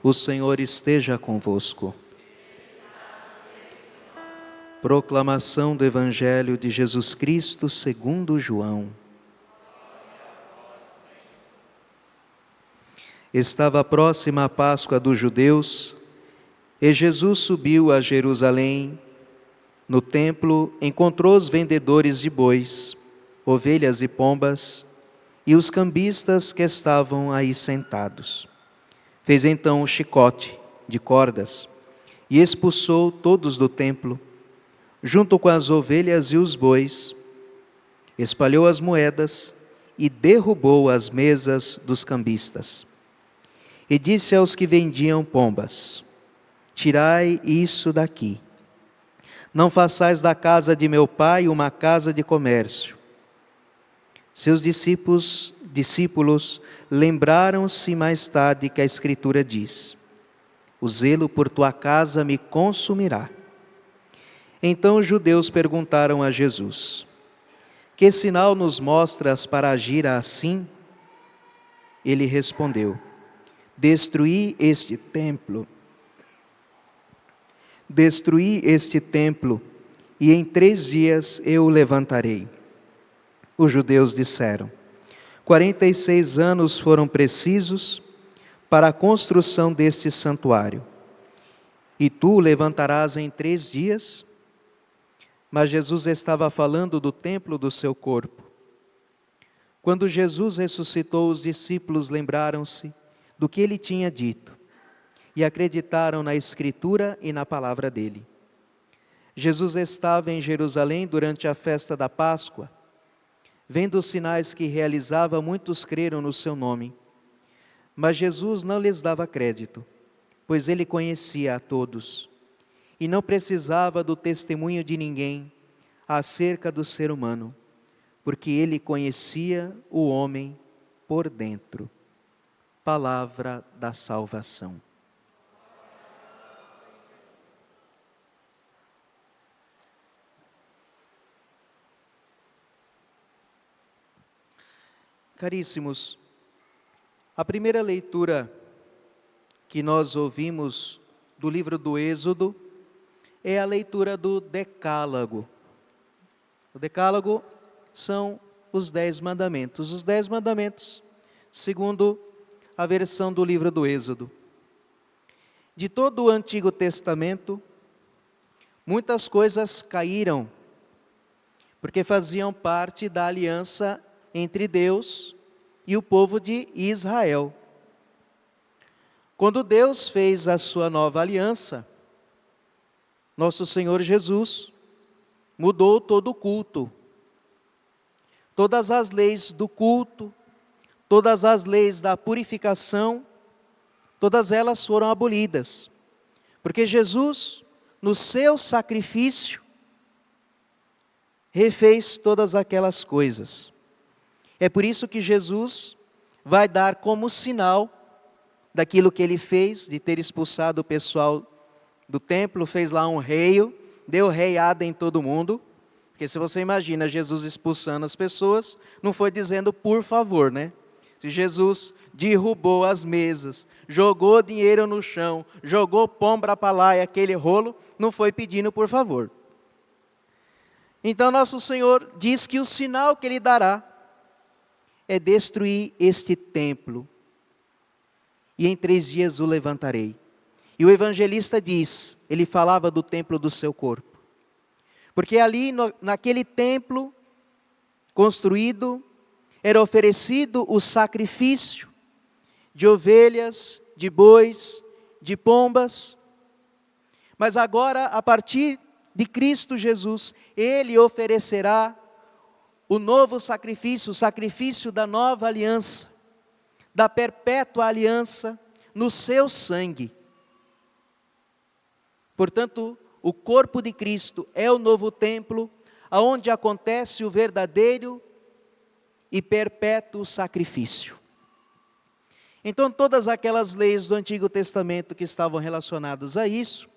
O Senhor esteja convosco. Proclamação do Evangelho de Jesus Cristo segundo João. Estava próxima a Páscoa dos judeus, e Jesus subiu a Jerusalém. No templo encontrou os vendedores de bois, ovelhas e pombas, e os cambistas que estavam aí sentados. Fez então um chicote de cordas e expulsou todos do templo, junto com as ovelhas e os bois. Espalhou as moedas e derrubou as mesas dos cambistas. E disse aos que vendiam pombas: tirai isso daqui. Não façais da casa de meu pai uma casa de comércio. Seus discípulos lembraram-se mais tarde que a Escritura diz: o zelo por tua casa me consumirá. Então os judeus perguntaram a Jesus: que sinal nos mostras para agir assim? Ele respondeu: destruí este templo, e em 3 dias eu o levantarei. Os judeus disseram: 46 anos foram precisos para a construção deste santuário, e tu o levantarás em 3 dias? Mas Jesus estava falando do templo do seu corpo. Quando Jesus ressuscitou, os discípulos lembraram-se do que ele tinha dito e acreditaram na Escritura e na palavra dele. Jesus estava em Jerusalém durante a festa da Páscoa. Vendo os sinais que realizava, muitos creram no seu nome. Mas Jesus não lhes dava crédito, pois ele conhecia a todos e não precisava do testemunho de ninguém acerca do ser humano, porque ele conhecia o homem por dentro. Palavra da salvação. Caríssimos, a primeira leitura que nós ouvimos do livro do Êxodo é a leitura do Decálogo. O Decálogo são os 10 mandamentos. Os 10 mandamentos, segundo a versão do livro do Êxodo. De todo o Antigo Testamento, muitas coisas caíram, porque faziam parte da aliança entre Deus e o povo de Israel. Quando Deus fez a sua nova aliança, nosso Senhor Jesus mudou todo o culto. Todas as leis do culto, todas as leis da purificação, todas elas foram abolidas. Porque Jesus, no seu sacrifício, refez todas aquelas coisas. É por isso que Jesus vai dar como sinal daquilo que ele fez, de ter expulsado o pessoal do templo, fez lá um reio, deu reiada em todo mundo. Porque se você imagina Jesus expulsando as pessoas, não foi dizendo por favor, né? Se Jesus derrubou as mesas, jogou dinheiro no chão, jogou pomba para lá e aquele rolo, não foi pedindo por favor. Então nosso Senhor diz que o sinal que ele dará é destruir este templo, e em 3 dias o levantarei. E o evangelista diz, ele falava do templo do seu corpo, porque ali naquele templo construído, era oferecido o sacrifício de ovelhas, de bois, de pombas, mas agora, a partir de Cristo Jesus, ele oferecerá o novo sacrifício, o sacrifício da nova aliança, da perpétua aliança, no seu sangue. Portanto, o corpo de Cristo é o novo templo, aonde acontece o verdadeiro e perpétuo sacrifício. Então, todas aquelas leis do Antigo Testamento que estavam relacionadas a isso,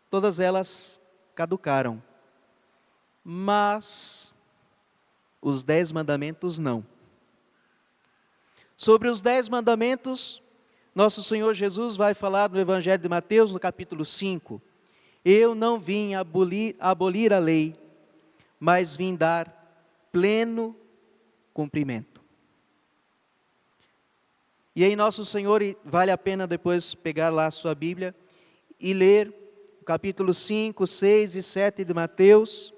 todas elas caducaram. Mas os 10 mandamentos não. Sobre os 10 mandamentos, nosso Senhor Jesus vai falar no Evangelho de Mateus, no capítulo 5, eu não vim abolir a lei, mas vim dar pleno cumprimento. E aí nosso Senhor, vale a pena depois pegar lá a sua Bíblia e ler o capítulo 5, 6 e 7 de Mateus,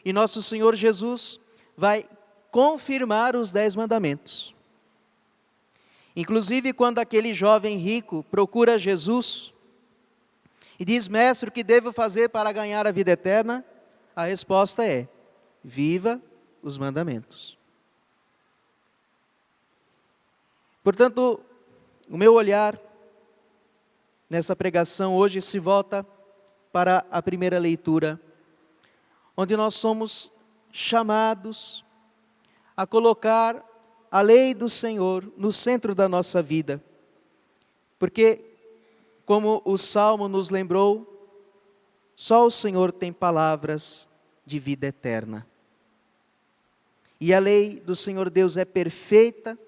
e nosso Senhor Jesus vai confirmar os 10 mandamentos. Inclusive, quando aquele jovem rico procura Jesus e diz: mestre, o que devo fazer para ganhar a vida eterna? A resposta é: viva os mandamentos. Portanto, o meu olhar nessa pregação hoje se volta para a primeira leitura, onde nós somos chamados a colocar a lei do Senhor no centro da nossa vida, porque, como o Salmo nos lembrou, só o Senhor tem palavras de vida eterna. E a lei do Senhor Deus é perfeita,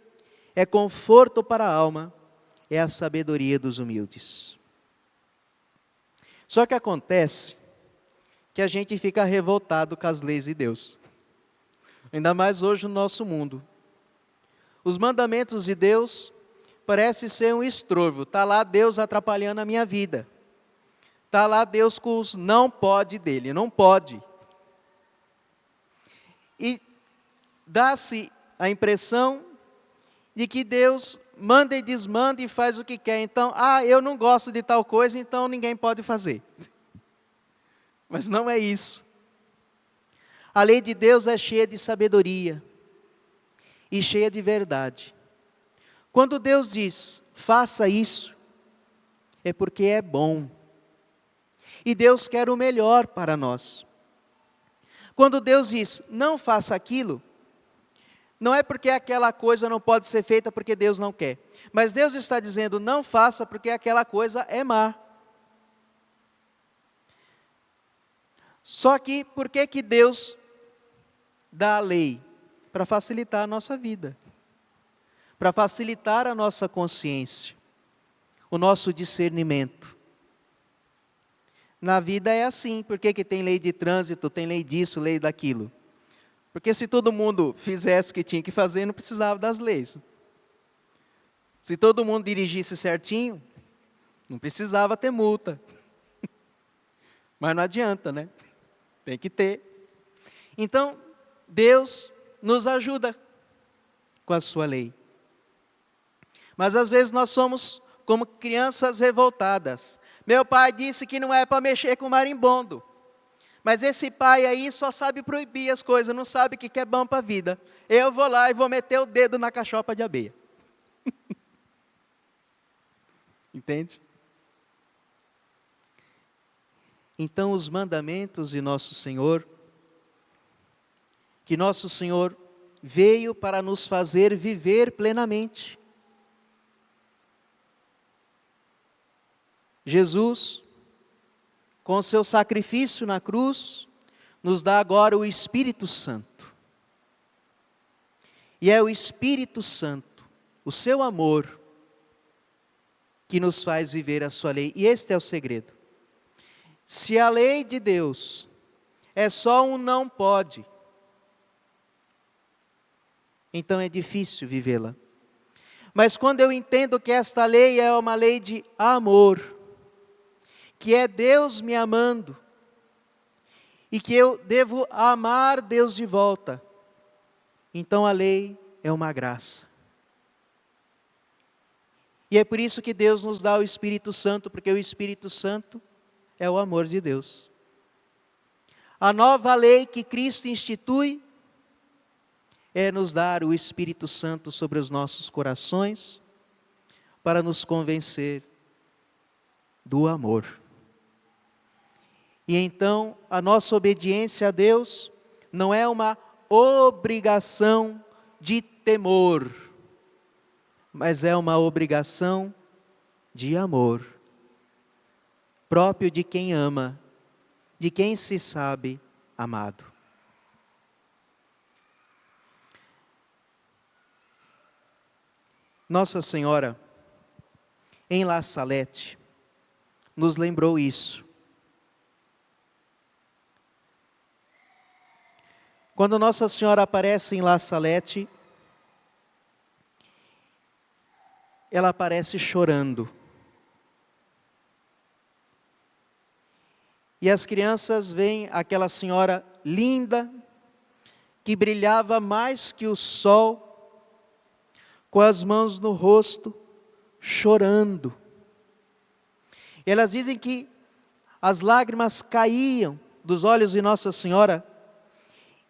é conforto para a alma, é a sabedoria dos humildes. Só que acontece que a gente fica revoltado com as leis de Deus, ainda mais hoje no nosso mundo. Os mandamentos de Deus parecem ser um estorvo. Está lá Deus atrapalhando a minha vida. Está lá Deus com os não pode dele, não pode. E dá-se a impressão de que Deus manda e desmanda e faz o que quer. Então, eu não gosto de tal coisa, então ninguém pode fazer. Mas não é isso. A lei de Deus é cheia de sabedoria e cheia de verdade. Quando Deus diz, faça isso, é porque é bom. E Deus quer o melhor para nós. Quando Deus diz, não faça aquilo, não é porque aquela coisa não pode ser feita porque Deus não quer. Mas Deus está dizendo, não faça porque aquela coisa é má. Só que, por que Deus dá a lei? Para facilitar a nossa vida, para facilitar a nossa consciência, o nosso discernimento. Na vida é assim. Por que tem lei de trânsito, tem lei disso, lei daquilo? Porque se todo mundo fizesse o que tinha que fazer, não precisava das leis. Se todo mundo dirigisse certinho, não precisava ter multa. Mas não adianta, né? Tem que ter. Então, Deus nos ajuda com a sua lei. Mas às vezes nós somos como crianças revoltadas. Meu pai disse que não é para mexer com marimbondo. Mas esse pai aí só sabe proibir as coisas, não sabe o que é bom para a vida. Eu vou lá e vou meter o dedo na cachopa de abelha. Entende? Então os mandamentos de nosso Senhor, que nosso Senhor veio para nos fazer viver plenamente. Jesus, com seu sacrifício na cruz, nos dá agora o Espírito Santo. E é o Espírito Santo, o seu amor, que nos faz viver a sua lei. E este é o segredo. Se a lei de Deus é só um não pode, então é difícil vivê-la. Mas quando eu entendo que esta lei é uma lei de amor, que é Deus me amando, e que eu devo amar Deus de volta, então a lei é uma graça. E é por isso que Deus nos dá o Espírito Santo, porque o Espírito Santo é o amor de Deus. A nova lei que Cristo institui é nos dar o Espírito Santo sobre os nossos corações, para nos convencer do amor. E então, a nossa obediência a Deus não é uma obrigação de temor, mas é uma obrigação de amor, próprio de quem ama, de quem se sabe amado. Nossa Senhora, em La Salete nos lembrou isso. Quando Nossa Senhora aparece em La Salete, ela aparece chorando. E as crianças veem aquela senhora linda, que brilhava mais que o sol, com as mãos no rosto, chorando. E elas dizem que as lágrimas caíam dos olhos de Nossa Senhora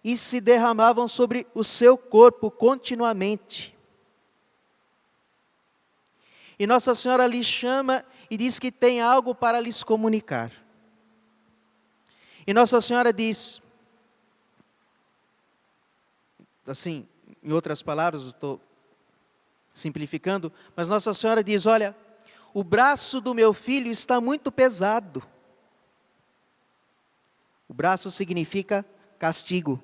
e se derramavam sobre o seu corpo continuamente. E Nossa Senhora lhes chama e diz que tem algo para lhes comunicar. E Nossa Senhora diz, assim, em outras palavras, estou simplificando, mas Nossa Senhora diz, olha, o braço do meu filho está muito pesado. O braço significa castigo.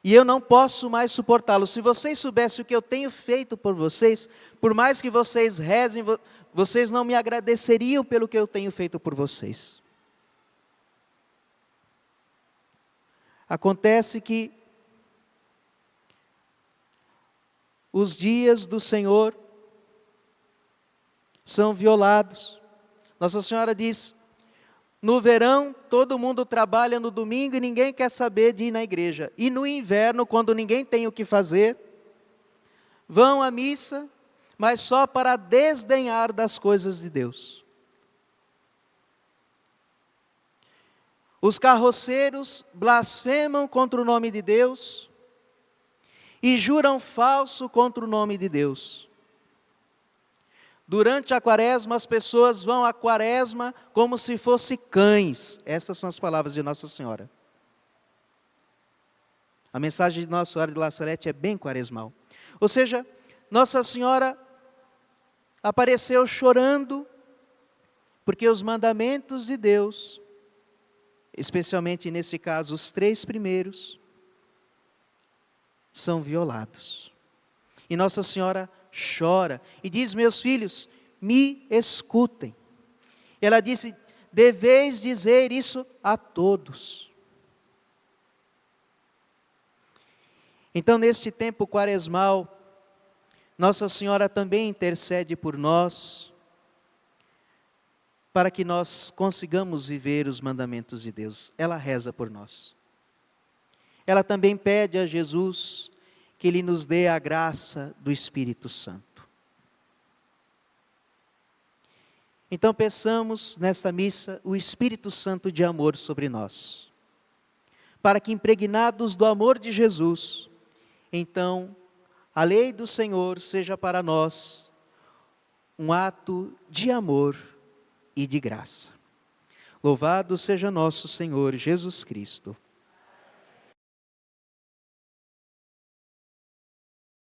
E eu não posso mais suportá-lo. Se vocês soubessem o que eu tenho feito por vocês, por mais que vocês rezem, vocês não me agradeceriam pelo que eu tenho feito por vocês. Acontece que os dias do Senhor são violados. Nossa Senhora diz, no verão todo mundo trabalha no domingo e ninguém quer saber de ir na igreja. E no inverno, quando ninguém tem o que fazer, vão à missa, mas só para desdenhar das coisas de Deus. Os carroceiros blasfemam contra o nome de Deus e juram falso contra o nome de Deus. Durante a quaresma, as pessoas vão à quaresma como se fossem cães. Essas são as palavras de Nossa Senhora. A mensagem de Nossa Senhora de La Salete é bem quaresmal. Ou seja, Nossa Senhora apareceu chorando, porque os mandamentos de Deus, especialmente nesse caso os 3 primeiros, são violados. E Nossa Senhora chora e diz, meus filhos, me escutem. Ela disse, deveis dizer isso a todos. Então, neste tempo quaresmal, Nossa Senhora também intercede por nós, para que nós consigamos viver os mandamentos de Deus. Ela reza por nós. Ela também pede a Jesus que Ele nos dê a graça do Espírito Santo. Então peçamos nesta missa o Espírito Santo de amor sobre nós, para que impregnados do amor de Jesus, então a lei do Senhor seja para nós um ato de amor e de graça. Louvado seja nosso Senhor Jesus Cristo.